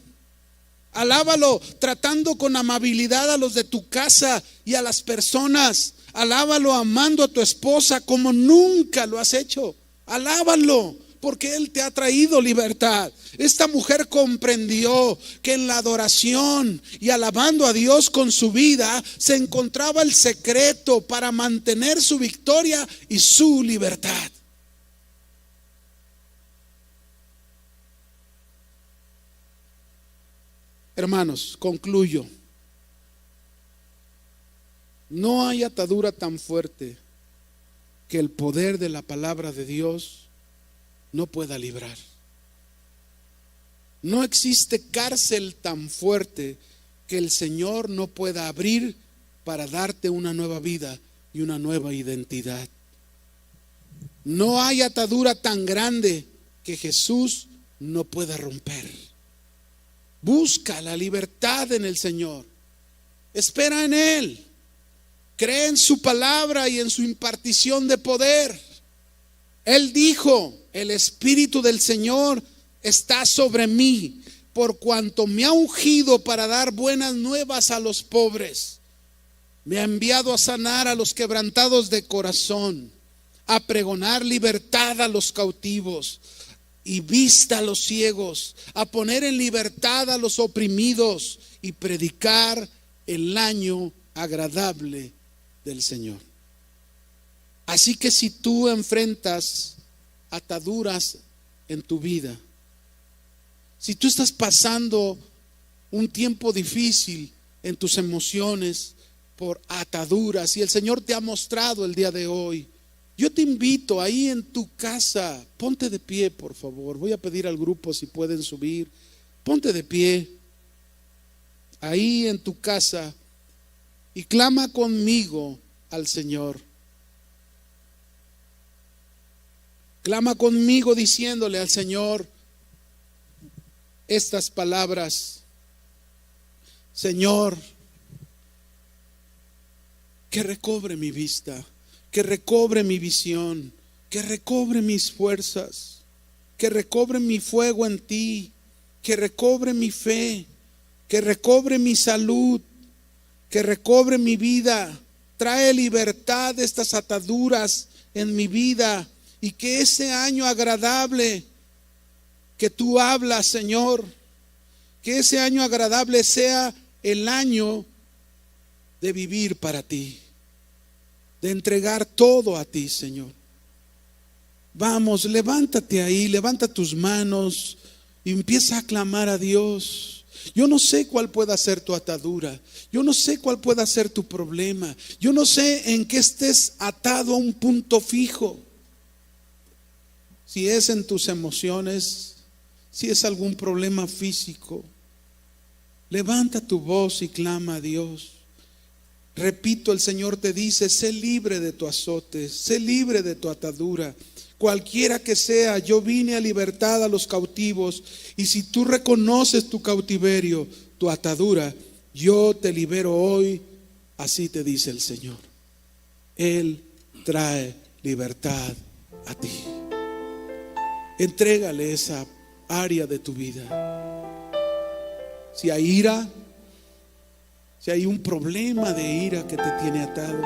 Alábalo tratando con amabilidad a los de tu casa y a las personas. Alábalo amando a tu esposa como nunca lo has hecho. Alábalo, porque Él te ha traído libertad. Esta mujer comprendió que en la adoración y alabando a Dios con su vida se encontraba el secreto para mantener su victoria y su libertad. Hermanos, concluyo. No hay atadura tan fuerte que el poder de la palabra de Dios no pueda librar. No existe cárcel tan fuerte que el Señor no pueda abrir para darte una nueva vida y una nueva identidad. No hay atadura tan grande que Jesús no pueda romper. Busca la libertad en el Señor. Espera en Él. Cree en su palabra y en su impartición de poder. Él dijo: el Espíritu del Señor está sobre mí, por cuanto me ha ungido para dar buenas nuevas a los pobres. Me ha enviado a sanar a los quebrantados de corazón, a pregonar libertad a los cautivos y vista a los ciegos, a poner en libertad a los oprimidos y predicar el año agradable del Señor. Así que si tú enfrentas ataduras en tu vida, si tú estás pasando un tiempo difícil en tus emociones por ataduras y el Señor te ha mostrado el día de hoy, yo te invito ahí en tu casa, ponte de pie, por favor. Voy a pedir al grupo si pueden subir. Ponte de pie ahí en tu casa y clama conmigo al Señor. Clama conmigo diciéndole al Señor estas palabras: Señor, que recobre mi vista, que recobre mi visión, que recobre mis fuerzas, que recobre mi fuego en ti, que recobre mi fe, que recobre mi salud, que recobre mi vida. Trae libertad de estas ataduras en mi vida, y que ese año agradable que tú hablas, Señor, que ese año agradable sea el año de vivir para ti, de entregar todo a ti, Señor. Vamos, levántate ahí, levanta tus manos y empieza a clamar a Dios. Yo no sé cuál pueda ser tu atadura, yo no sé cuál pueda ser tu problema, yo no sé en qué estés atado a un punto fijo. Si es en tus emociones, si es algún problema físico, levanta tu voz y clama a Dios. Repito, el Señor te dice: sé libre de tu azote, sé libre de tu atadura. Cualquiera que sea, yo vine a libertad a los cautivos, y si tú reconoces tu cautiverio, tu atadura, yo te libero hoy. Así te dice el Señor. Él trae libertad a ti. Entrégale esa área de tu vida. Si hay ira, si hay un problema de ira que te tiene atado,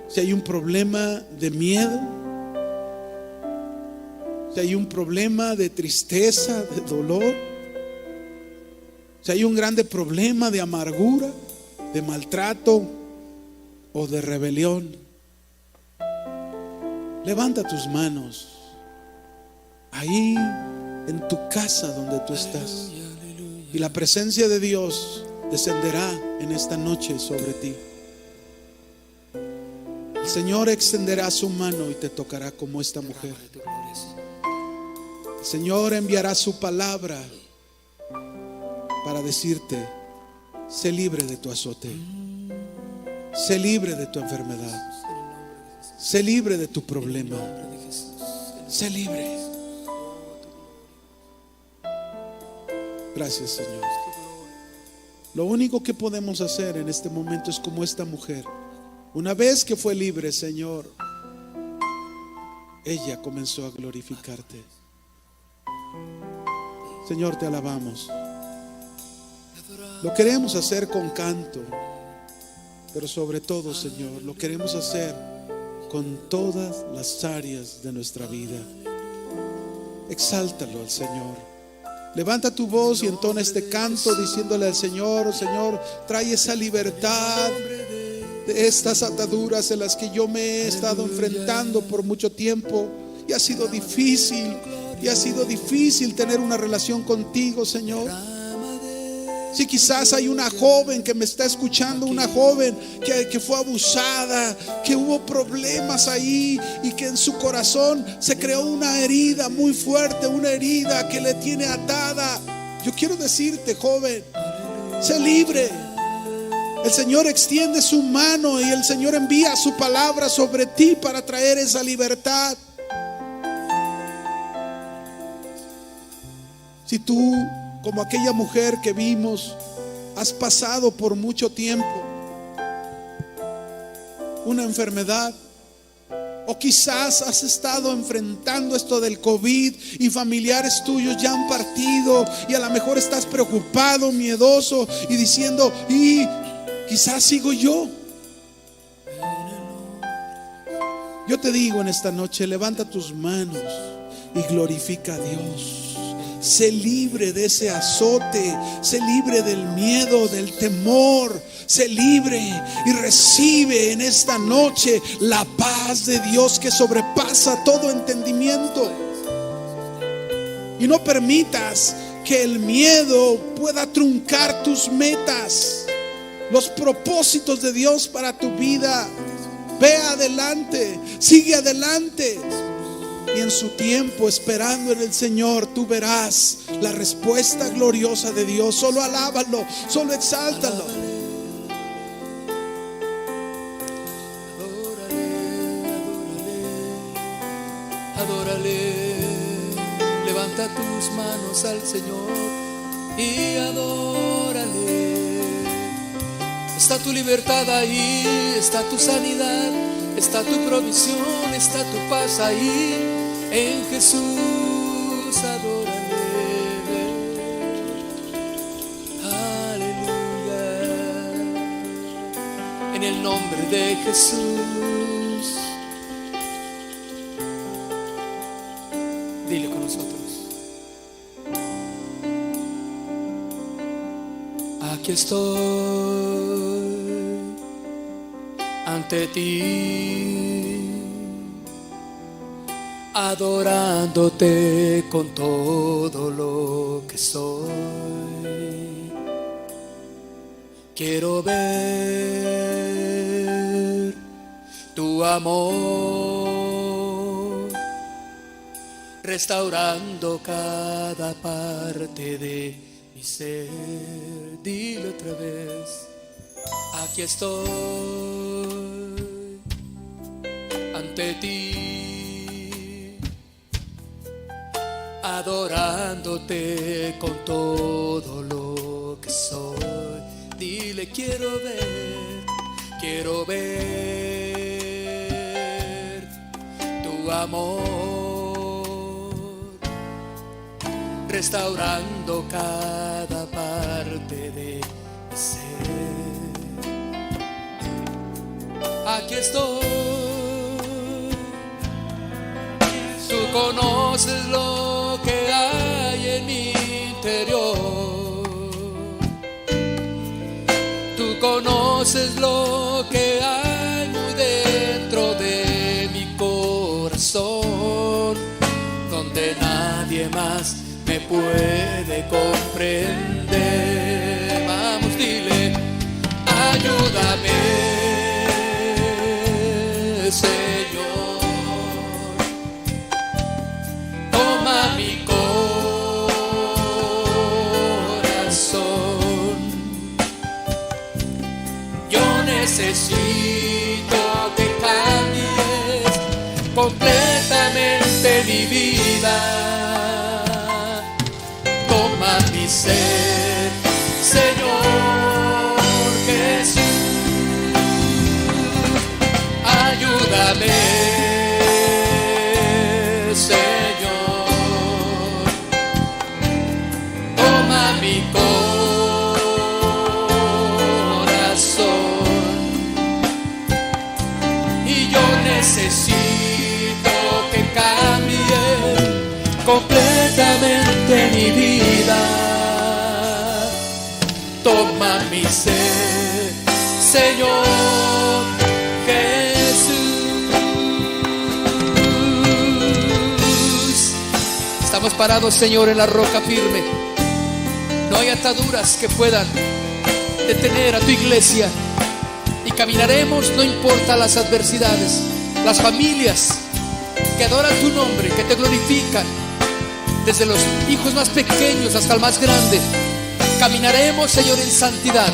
si hay un problema de miedo, si hay un problema de tristeza, de dolor, si hay un grande problema de amargura, de maltrato o de rebelión, levanta tus manos ahí en tu casa donde tú estás, y la presencia de Dios descenderá en esta noche sobre ti. El Señor extenderá su mano y te tocará como esta mujer. El Señor enviará su palabra para decirte: sé libre de tu azote, sé libre de tu enfermedad, sé libre de tu problema, sé libre. Gracias, Señor. Lo único que podemos hacer en este momento es como esta mujer. Una vez que fue libre, Señor, ella comenzó a glorificarte. Señor, te alabamos. Lo queremos hacer con canto, pero sobre todo, Señor, lo queremos hacer con todas las áreas de nuestra vida. Exáltalo al Señor. Levanta tu voz y entona este canto diciéndole al Señor: Señor, trae esa libertad de estas ataduras en las que yo me he estado enfrentando por mucho tiempo, y ha sido difícil tener una relación contigo, Señor. Si quizás hay una joven que me está escuchando, una joven que fue abusada, que hubo problemas ahí y que en su corazón se creó una herida muy fuerte, una herida que le tiene atada. Yo quiero decirte, joven, sé libre. El Señor extiende su mano y el Señor envía su palabra sobre ti para traer esa libertad. Si tú, como aquella mujer que vimos, has pasado por mucho tiempo una enfermedad, o quizás has estado enfrentando esto del COVID y familiares tuyos ya han partido y a lo mejor estás preocupado, miedoso y diciendo, y quizás sigo yo. Yo te digo en esta noche, levanta tus manos y glorifica a Dios. Sé libre de ese azote, sé libre del miedo, del temor, sé libre y recibe en esta noche la paz de Dios que sobrepasa todo entendimiento. Y no permitas que el miedo pueda truncar tus metas, los propósitos de Dios para tu vida. Ve adelante, sigue adelante. Y en su tiempo, esperando en el Señor, tú verás la respuesta gloriosa de Dios. Solo alábalo, solo exáltalo. Adórale, levanta tus manos al Señor y adórale. Está tu libertad ahí, está tu sanidad, está tu provisión, está tu paz ahí. En Jesús adórale. Aleluya. En el nombre de Jesús. Dile con nosotros. Aquí estoy ante ti, adorándote con todo lo que soy. Quiero ver tu amor, restaurando cada parte de mi ser. Dile otra vez. Aquí estoy ante ti, adorándote con todo lo que soy. Dile, quiero ver tu amor, restaurando cada parte de mi ser. Aquí estoy. Tú conoces lo que hay en mi interior. Tú conoces lo que hay muy dentro de mi corazón, donde nadie más me puede comprender. Vamos, dile, ayúdame, Señor, toma mi corazón. Yo necesito que cambies completamente mi vida. Toma mi ser, Señor Jesús. Ayúdame, Señor, toma mi corazón. Y yo necesito que cambie completamente mi vida. Toma mi ser, Señor Jesús. Estamos parados, Señor, en la roca firme. No hay ataduras que puedan detener a tu iglesia. Y caminaremos, no importa las adversidades. Las familias que adoran tu nombre, que te glorifican, desde los hijos más pequeños hasta el más grande. Caminaremos, Señor, en santidad,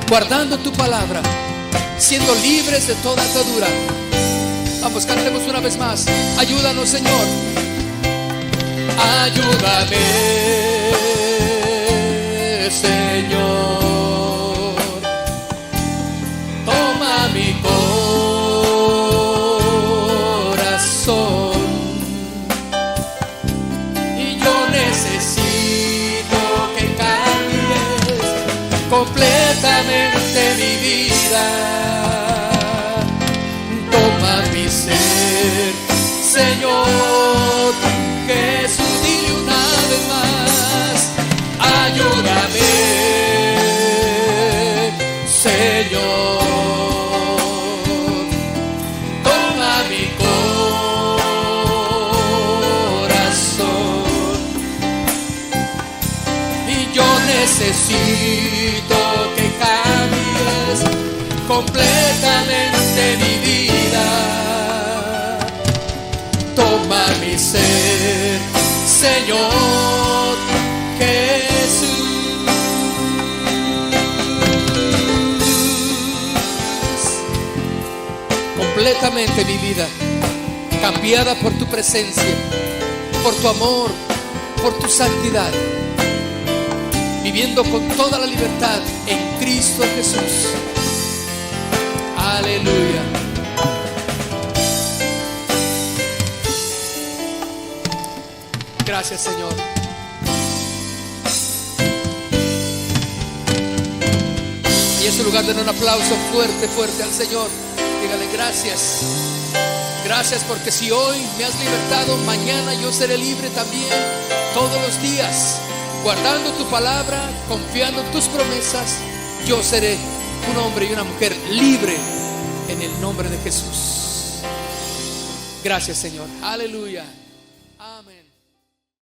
guardando tu palabra, siendo libres de toda atadura. Vamos, cantemos una vez más. Ayúdanos, Señor. Ayúdame, Señor. Toma mi corazón, y yo necesito que cambies completamente mi vida. Toma mi ser, Señor. Jesús, dile una vez más. Ayúdame, Señor. Toma mi corazón, y yo necesito que cambies completamente mi vida. Toma mi ser, Señor Jesús. Completamente mi vida, cambiada por tu presencia, por tu amor, por tu santidad, viviendo con toda la libertad en Cristo Jesús. Aleluya. Gracias, Señor. Y en su lugar, den un aplauso fuerte, fuerte al Señor. Dígale gracias. Gracias, porque si hoy me has libertado, mañana yo seré libre también, todos los días. Guardando tu palabra, confiando en tus promesas, yo seré un hombre y una mujer libre en el nombre de Jesús. Gracias, Señor. Aleluya. Amén.